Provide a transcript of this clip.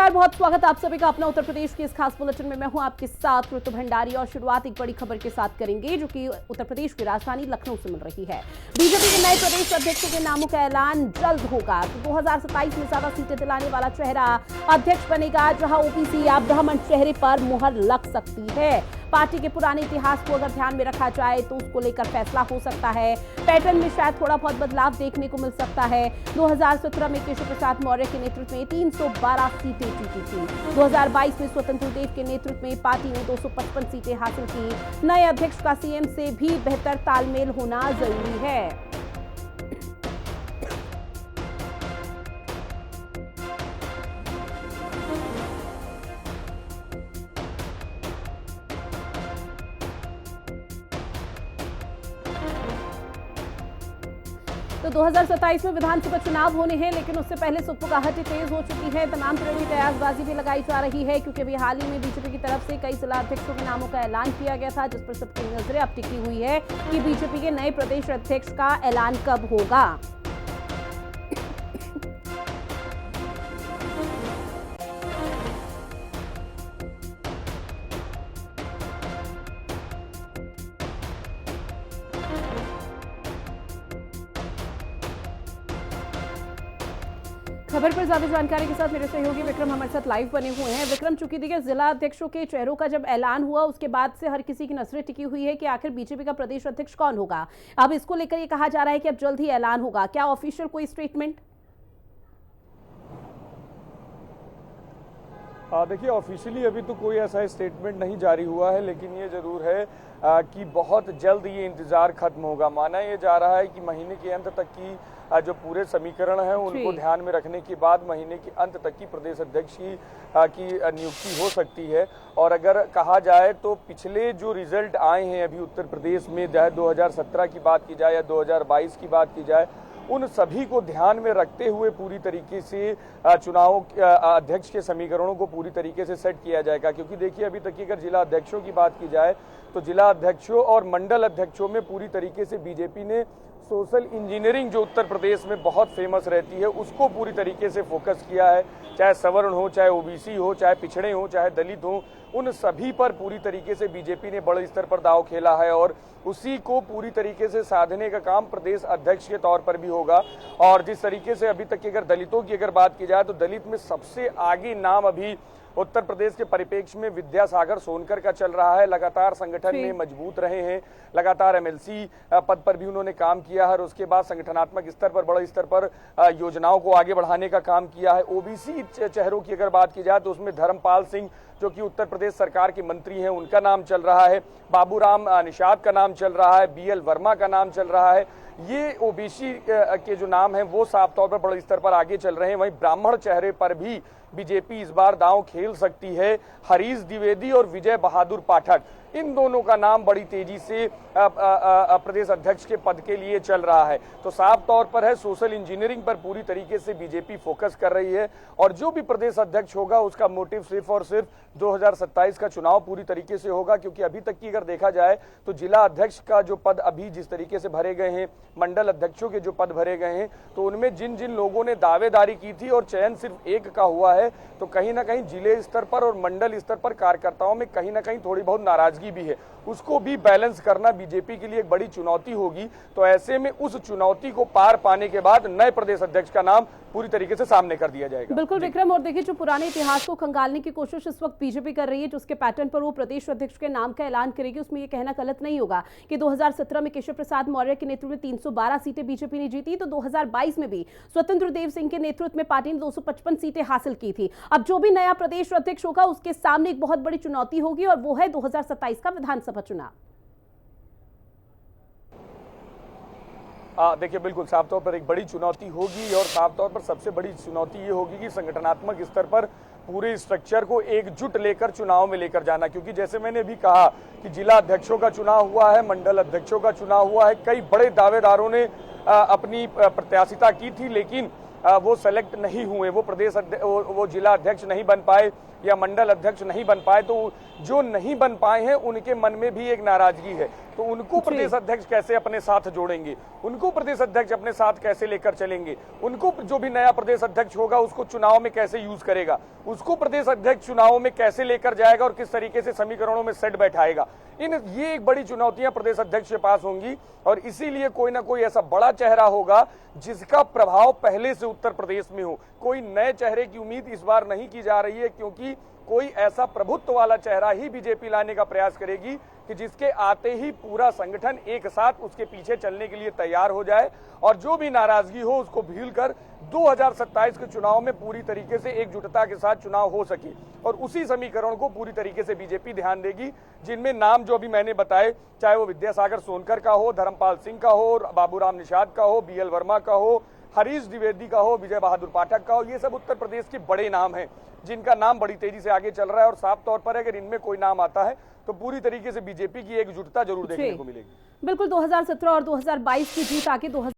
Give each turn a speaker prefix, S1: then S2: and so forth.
S1: नमस्कार, बहुत स्वागत आप सभी का अपना उत्तर प्रदेश के इस खास बुलेटिन में। मैं हूं आपके साथ ऋतु भंडारी और शुरुआत एक बड़ी खबर के साथ करेंगे जो कि उत्तर प्रदेश की राजधानी लखनऊ से मिल रही है। बीजेपी के नए प्रदेश अध्यक्षों के नामों का ऐलान जल्द होगा। तो 2027 में ज्यादा सीटें दिलाने वाला चेहरा अध्यक्ष बनेगा, जहां ओबीसी या ब्राह्मण चेहरे पर मुहर लग सकती है। पार्टी के पुराने इतिहास को अगर ध्यान में रखा जाए तो उसको लेकर फैसला हो सकता है। पैटर्न में शायद थोड़ा बहुत बदलाव देखने को मिल सकता है। 2017 में केशव प्रसाद मौर्य के नेतृत्व में 312 सीटें जीती थी। 2022 में स्वतंत्र देव के नेतृत्व में पार्टी ने 255 सीटें हासिल की। नए अध्यक्ष का सीएम से भी बेहतर तालमेल होना जरूरी है। तो 2027 में विधानसभा चुनाव होने हैं, लेकिन उससे पहले सुगबुगाहट तेज हो चुकी है। तमाम तरह की कयासबाजी भी लगाई जा रही है, क्योंकि अभी हाल ही में बीजेपी की तरफ से कई जिला अध्यक्षों के नामों का ऐलान किया गया था, जिस पर सबकी नजरें अब टिकी हुई है कि बीजेपी के नए प्रदेश अध्यक्ष का ऐलान कब होगा। खबर पर ज्यादा जानकारी के साथ मेरे सहयोगी विक्रम हमारे साथ लाइव बने हुए हैं। विक्रम, चूंकि देखिए जिला अध्यक्षों के चेहरों का जब ऐलान हुआ उसके बाद से हर किसी की नजरें टिकी हुई है कि आखिर बीजेपी का प्रदेश अध्यक्ष कौन होगा। अब इसको लेकर ये कहा जा रहा है कि अब जल्द ही ऐलान होगा। क्या ऑफिशियल कोई स्टेटमेंट?
S2: देखिए, ऑफिशियली अभी तो कोई ऐसा स्टेटमेंट नहीं जारी हुआ है, लेकिन ये जरूर है कि बहुत जल्द ये इंतजार खत्म होगा। माना ये जा रहा है कि महीने के अंत तक की जो पूरे समीकरण हैं उनको ध्यान में रखने के बाद महीने के अंत तक की प्रदेश अध्यक्ष की नियुक्ति हो सकती है। और अगर कहा जाए तो पिछले जो रिजल्ट आए हैं अभी उत्तर प्रदेश में, चाहे 2017 की बात की जाए या 2022 की बात की जाए, उन सभी को ध्यान में रखते हुए पूरी तरीके से चुनाव अध्यक्ष के समीकरणों को पूरी तरीके से सेट किया जाएगा। क्योंकि देखिए, अभी तक की अगर जिला अध्यक्षों की बात की जाए तो जिला अध्यक्षों और मंडल अध्यक्षों में पूरी तरीके से बीजेपी ने सोशल इंजीनियरिंग जो उत्तर प्रदेश में बहुत फेमस रहती है उसको पूरी तरीके से फोकस किया है। चाहे सवर्ण हो, चाहे ओबीसी हो, चाहे पिछड़े हो, चाहे दलित हो, उन सभी पर पूरी तरीके से बीजेपी ने बड़े स्तर पर दांव खेला है और उसी को पूरी तरीके से साधने का काम प्रदेश अध्यक्ष के तौर पर भी होगा। और जिस तरीके से अभी तक की अगर दलितों की अगर बात की जाए तो दलित में सबसे आगे नाम अभी उत्तर प्रदेश के परिप्रेक्ष्य में विद्यासागर सोनकर का चल रहा है। लगातार संगठन में मजबूत रहे हैं, लगातार एमएलसी पद पर भी उन्होंने काम किया है और उसके बाद संगठनात्मक स्तर पर बड़े स्तर पर योजनाओं को आगे बढ़ाने का काम किया है। ओबीसी चेहरों की अगर बात की जाए तो उसमें धर्मपाल सिंह जो कि उत्तर प्रदेश सरकार के मंत्री हैं उनका नाम चल रहा है, बाबूराम निषाद का नाम चल रहा है, बीएल वर्मा का नाम चल रहा है। ये ओबीसी के जो नाम हैं वो साफ तौर पर बड़े स्तर पर आगे चल रहे हैं। वहीं ब्राह्मण चेहरे पर भी बीजेपी इस बार दांव खेल सकती है। हरीश द्विवेदी और विजय बहादुर पाठक, इन दोनों का नाम बड़ी तेजी से प्रदेश अध्यक्ष के पद के लिए चल रहा है। तो साफ तौर पर है सोशल इंजीनियरिंग पर पूरी तरीके से बीजेपी फोकस कर रही है और जो भी प्रदेश अध्यक्ष होगा उसका मोटिव सिर्फ और सिर्फ 2027 का चुनाव पूरी तरीके से होगा। क्योंकि अभी तक की अगर देखा जाए तो जिला अध्यक्ष का जो पद अभी जिस तरीके से भरे गए हैं, मंडल अध्यक्षों के जो पद भरे गए हैं, तो उनमें जिन जिन लोगों ने दावेदारी की थी और चयन सिर्फ एक का हुआ है, तो कहीं ना कहीं जिले स्तर पर और मंडल स्तर पर कार्यकर्ताओं में कहीं ना कहीं थोड़ी बहुत नाराजगी भी है। उसको भी बैलेंस करना बीजेपी के लिए एक बड़ी चुनौती होगी। तो ऐसे में उस चुनौती को पार पाने के बाद नए प्रदेश अध्यक्ष का नाम पूरी तरीके से सामने कर दिया जाएगा।
S1: बिल्कुल विक्रम, और देखिए जो पुराने इतिहास को खंगालने की कोशिश इस वक्त बीजेपी कर रही है, जो उसके पैटर्न पर वो प्रदेश अध्यक्ष के नाम का ऐलान करेगी, उसमें ये कहना गलत नहीं होगा कि 2017 में केशव प्रसाद मौर्य के नेतृत्व में 312 सीटें बीजेपी ने जीती, तो 2022 में भी स्वतंत्र देव सिंह के नेतृत्व में पार्टी ने 255 सीटें हासिल की थी। अब जो भी नया प्रदेश अध्यक्ष होगा उसके सामने एक बहुत बड़ी चुनौती होगी और वो है 2027 का विधानसभा चुनाव।
S2: देखिए, बिल्कुल साफ तौर पर एक बड़ी चुनौती होगी और साफ तौर पर सबसे बड़ी चुनौती ये होगी कि संगठनात्मक स्तर पर पूरे स्ट्रक्चर को एकजुट लेकर चुनाव में लेकर जाना। क्योंकि जैसे मैंने भी कहा कि जिला अध्यक्षों का चुनाव हुआ है, मंडल अध्यक्षों का चुनाव हुआ है, कई बड़े दावेदारों ने अपनी प्रत्याशिता की थी, लेकिन वो सेलेक्ट नहीं हुए, वो वो जिला अध्यक्ष नहीं बन पाए या मंडल अध्यक्ष नहीं बन पाए, तो जो नहीं बन पाए हैं उनके मन में भी एक नाराजगी है। तो उनको प्रदेश अध्यक्ष कैसे अपने साथ जोड़ेंगे, उनको प्रदेश अध्यक्ष अपने साथ कैसे लेकर चलेंगे, उनको जो भी नया प्रदेश अध्यक्ष होगा उसको चुनाव में कैसे यूज करेगा, उसको प्रदेश अध्यक्ष चुनाव में कैसे लेकर जाएगा और किस तरीके से समीकरणों में सेट बैठाएगा। ये एक बड़ी चुनौतियां प्रदेश अध्यक्ष के पास होंगी और इसीलिए कोई ना कोई ऐसा बड़ा चेहरा होगा जिसका प्रभाव पहले से उत्तर प्रदेश में हो। कोई नए चेहरे की उम्मीद इस बार नहीं की जा रही है, क्योंकि कोई ऐसा प्रभुत्व वाला चेहरा ही बीजेपी लाने का प्रयास करेगी कि जिसके आते ही पूरा संगठन एक साथ उसके पीछे चलने के लिए तैयार हो जाए और जो भी नाराजगी हो उसको भूलकर 2027 के चुनाव में पूरी तरीके से एकजुटता के साथ चुनाव हो सके। और उसी समीकरण को पूरी तरीके से बीजेपी ध्यान देगी, जिनमें नाम जो अभी मैंने बताए, चाहे वो विद्यासागर सोनकर का हो, धर्मपाल सिंह का हो, बाबूराम निषाद का हो, BL वर्मा का हो, हरीश द्विवेदी का हो, विजय बहादुर पाठक का हो, ये सब उत्तर प्रदेश के बड़े नाम हैं जिनका नाम बड़ी तेजी से आगे चल रहा है। और साफ तौर पर अगर इनमें कोई नाम आता है तो पूरी तरीके से बीजेपी की एकजुटता जरूर देखने को मिलेगी।
S1: बिल्कुल 2017 और 2022 की जीत आके